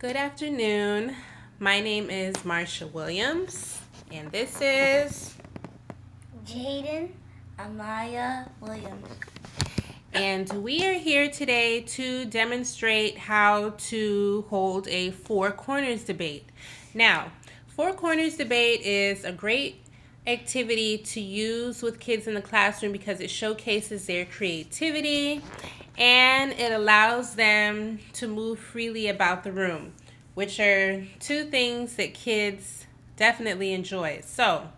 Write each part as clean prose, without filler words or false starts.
Good afternoon. My name is Marsha Williams, and this is Jaden Amaya Williams. And we are here today to demonstrate how to hold a four corners debate. Now, four corners debate is a great activity to use with kids in the classroom because it showcases their creativity and it allows them to move freely about the room, which are two things that kids definitely enjoy. So,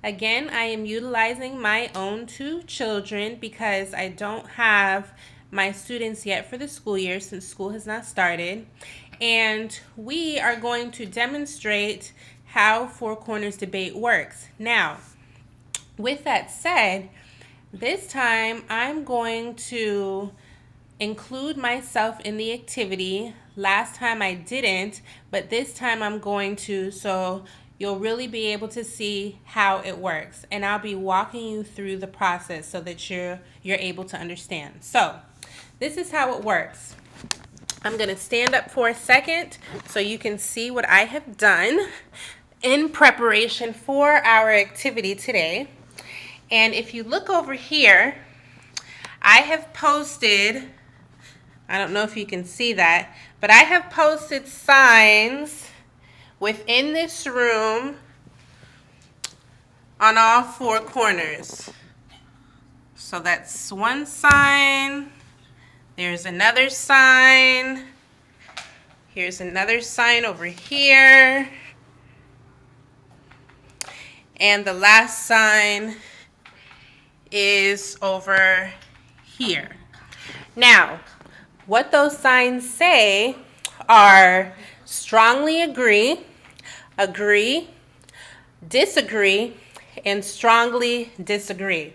again, I am utilizing my own two children because I don't have my students yet for the school year since school has not started. And we are going to demonstrate how Four Corners debate works. Now, with that said, this time I'm going to include myself in the activity. Last time I didn't, but this time I'm going to, so you'll really be able to see how it works. And I'll be walking you through the process so that you're able to understand. So, this is how it works. I'm going to stand up for a second so you can see what I have done in preparation for our activity today. And if you look over here, I have posted, I don't know if you can see that, but I have posted signs within this room on all four corners. So that's one sign. There's another sign. Here's another sign over here. And the last sign is over here. Now, what those signs say are strongly agree, agree, disagree, and strongly disagree.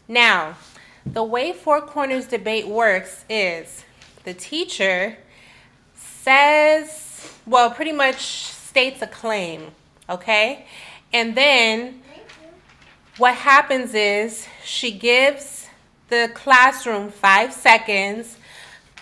Now, the way Four Corners debate works is the teacher says, well, pretty much states a claim, okay? And then what happens is she gives the classroom 5 seconds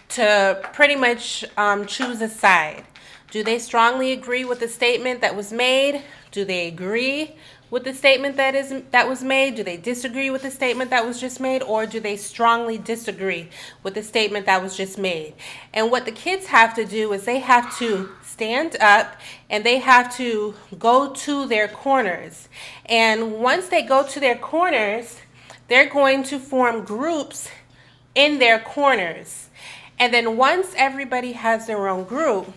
to pretty much choose a side. Do they strongly agree with the statement that was made? Do they agree with the statement that was made? Do they disagree with the statement that was just made? Or do they strongly disagree with the statement that was just made? And what the kids have to do is they have to stand up and they have to go to their corners. And once they go to their corners, they're going to form groups in their corners. And then once everybody has their own group,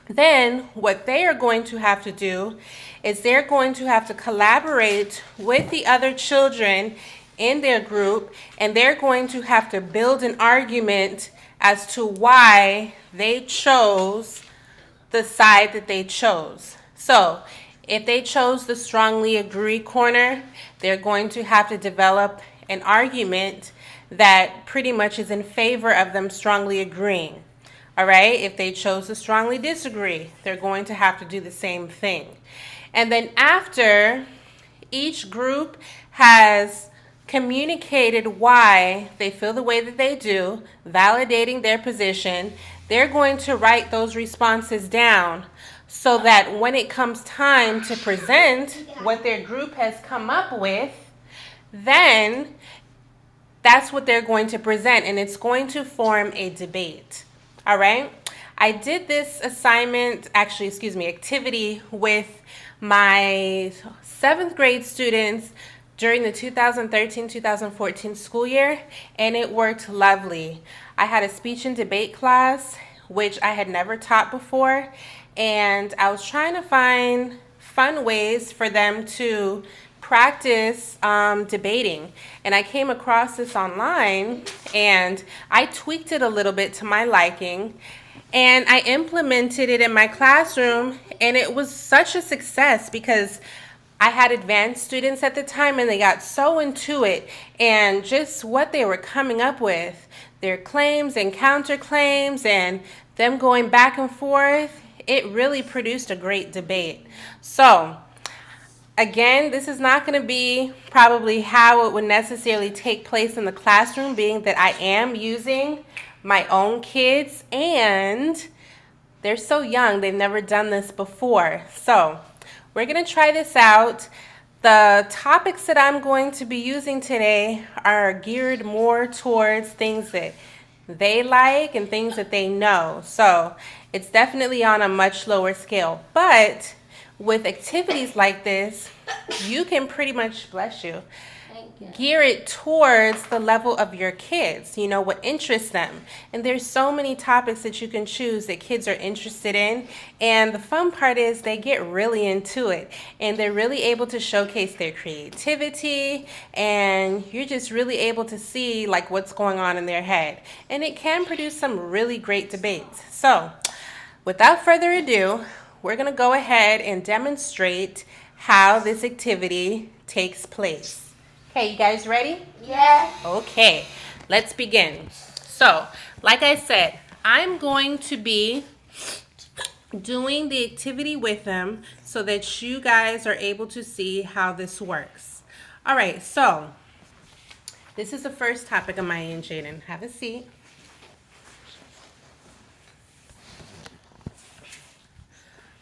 then what they are going to have to do is they're going to have to collaborate with the other children in their group, and they're going to have to build an argument as to why they chose the side that they chose. So, if they chose the strongly agree corner, they're going to have to develop an argument that pretty much is in favor of them strongly agreeing. All right, if they chose to strongly disagree, they're going to have to do the same thing. And then after each group has communicated why they feel the way that they do, validating their position, they're going to write those responses down so that when it comes time to present what their group has come up with, then that's what they're going to present, and it's going to form a debate. All right? I did this activity with my 7th grade students during the 2013-2014 school year, and it worked lovely. I had a speech and debate class, which I had never taught before, and I was trying to find fun ways for them to practice debating. And I came across this online, and I tweaked it a little bit to my liking, and I implemented it in my classroom, and it was such a success because I had advanced students at the time, and they got so into it, and just what they were coming up with, their claims and counterclaims, and them going back and forth, it really produced a great debate. So, again, this is not going to be probably how it would necessarily take place in the classroom, being that I am using my own kids and they're so young, they've never done this before. So we're going to try this out. The topics that I'm going to be using today are geared more towards things that they like and things that they know. So it's definitely on a much lower scale. But with activities like this, you can pretty much, bless you, gear it towards the level of your kids, you know, what interests them. And there's so many topics that you can choose that kids are interested in. And the fun part is they get really into it and they're really able to showcase their creativity, and you're just really able to see like what's going on in their head. And it can produce some really great debates. So without further ado, we're going to go ahead and demonstrate how this activity takes place. Okay, you guys ready? Yeah. Okay, let's begin. So, like I said, I'm going to be doing the activity with them so that you guys are able to see how this works. All right, so this is the first topic of mine, Jaden. Have a seat.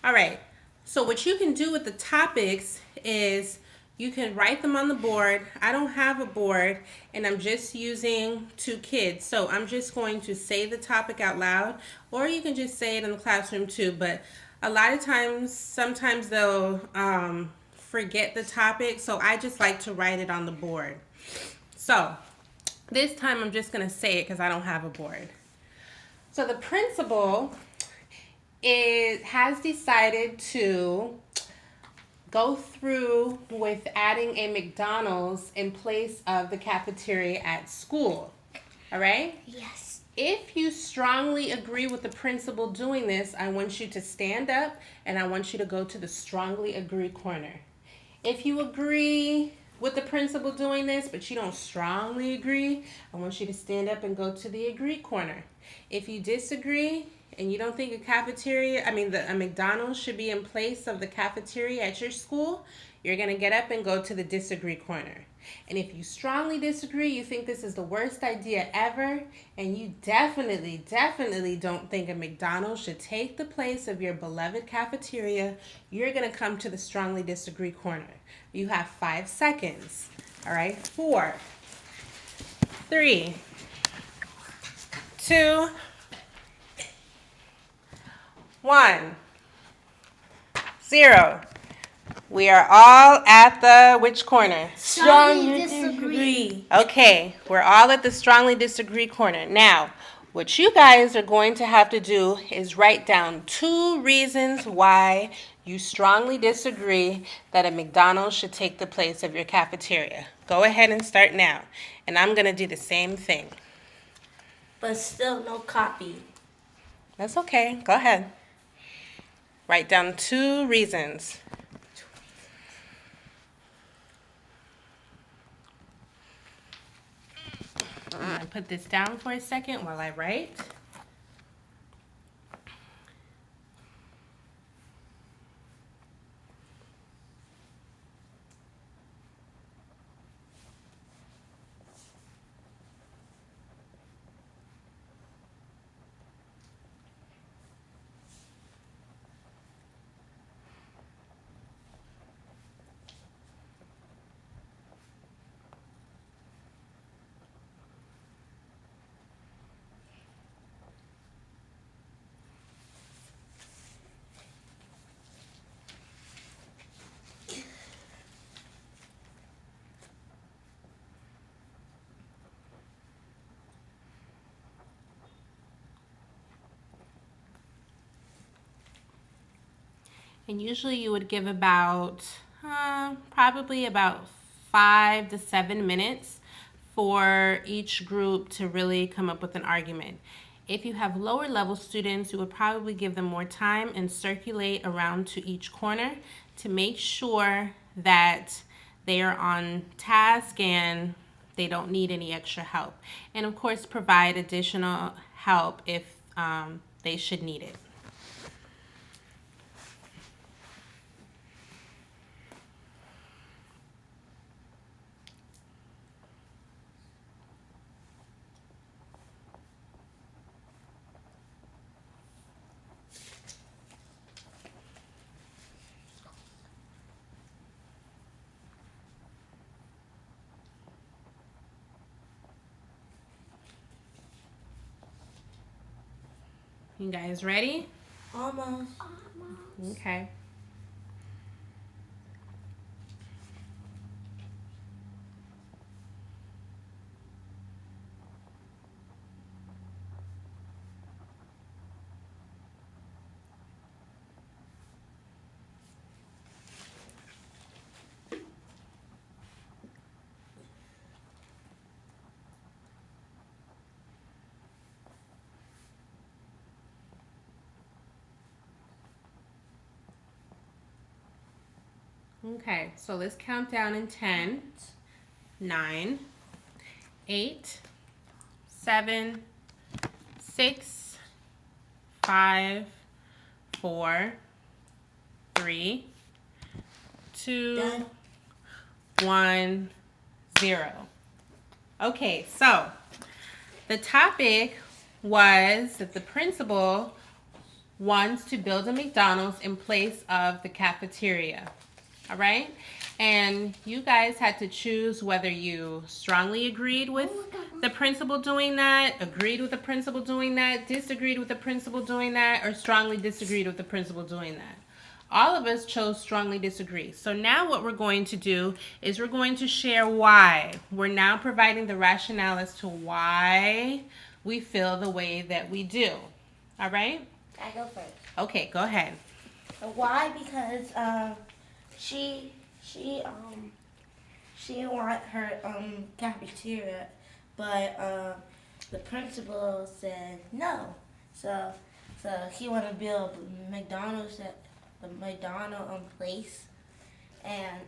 All right, so what you can do with the topics is you can write them on the board. I don't have a board, and I'm just using two kids. So I'm just going to say the topic out loud, or you can just say it in the classroom too. But a lot of times, sometimes they'll forget the topic, so I just like to write it on the board. So this time I'm just going to say it because I don't have a board. So the principal has decided to go through with adding a McDonald's in place of the cafeteria at school. All right? Yes. If you strongly agree with the principal doing this, I want you to stand up and I want you to go to the strongly agree corner. If you agree with the principal doing this, but you don't strongly agree, I want you to stand up and go to the agree corner. If you disagree and you don't think a McDonald's should be in place of the cafeteria at your school, you're going to get up and go to the disagree corner. And if you strongly disagree, you think this is the worst idea ever, and you definitely don't think a McDonald's should take the place of your beloved cafeteria, you're going to come to the strongly disagree corner. You have 5 seconds. All right, 4, 3, 2, 1, 0. We are all at the which corner? Strongly disagree. Okay, we're all at the strongly disagree corner. Now, what you guys are going to have to do is write down 2 reasons why you strongly disagree that a McDonald's should take the place of your cafeteria. Go ahead and start now. And I'm going to do the same thing. But still no copy. That's okay. Go ahead. Write down 2 reasons. I'm going to put this down for a second while I write. And usually you would give about, probably about 5 to 7 minutes for each group to really come up with an argument. If you have lower level students, you would probably give them more time and circulate around to each corner to make sure that they are on task and they don't need any extra help. And of course, provide additional help if they should need it. You guys ready? Almost. Okay. Okay, so let's count down in 10, 9, 8, 7, 6, 5, 4, 3, 2, Done. 1, 0. Okay, so the topic was that the principal wants to build a McDonald's in place of the cafeteria. All right? And you guys had to choose whether you strongly agreed with the principal doing that, agreed with the principal doing that, disagreed with the principal doing that, or strongly disagreed with the principal doing that. All of us chose strongly disagree. So now what we're going to do is we're going to share why. We're now providing the rationale as to why we feel the way that we do. All right? I go first. Okay, go ahead. Why? Because she want her cafeteria, but the principal said no. So he want to build McDonald's at the McDonald's place, and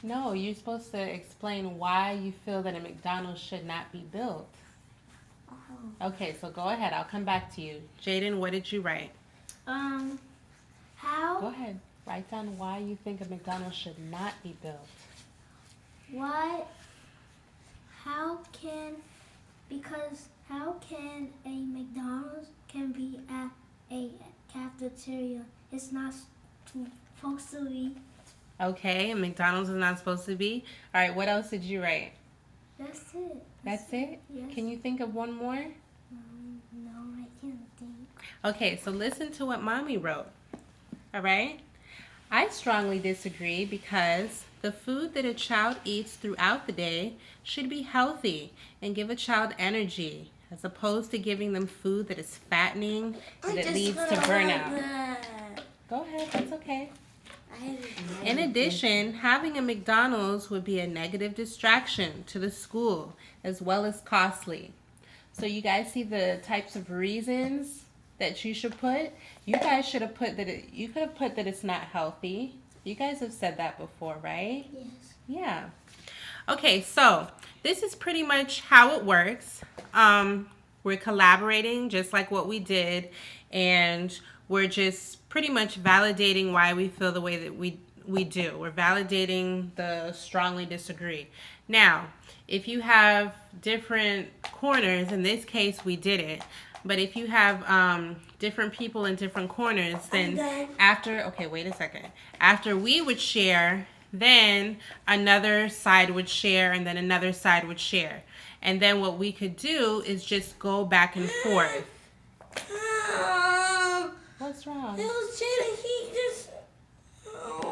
No, you're supposed to explain why you feel that a McDonald's should not be built. Okay, so go ahead. I'll come back to you. Jaden, what did you write? Go How? ahead. Write down why you think a McDonald's should not be built. What? How can? Because how can a McDonald's can be at a cafeteria? It's not supposed to be. Okay, McDonald's is not supposed to be. All right, what else did you write? That's it. That's it? Yes. Can you think of one more? No, I can't think. Okay, so listen to what Mommy wrote. All right? I strongly disagree because the food that a child eats throughout the day should be healthy and give a child energy, as opposed to giving them food that is fattening and that leads to burnout. Go ahead, that's okay. In addition, having a McDonald's would be a negative distraction to the school as well as costly. So you guys see the types of reasons that you should put? You guys should have put that you could have put that it's not healthy. You guys have said that before, right? Yes. Yeah. Okay, so this is pretty much how it works. We're collaborating just like what we did, and we're just pretty much validating why we feel the way that we do. We're validating the strongly disagree. Now, if you have different corners, in this case we did it, but if you have different people in different corners, then okay, wait a second. After we would share, then another side would share, and then another side would share. And then what we could do is just go back and forth. What's wrong? It was Jaden. He just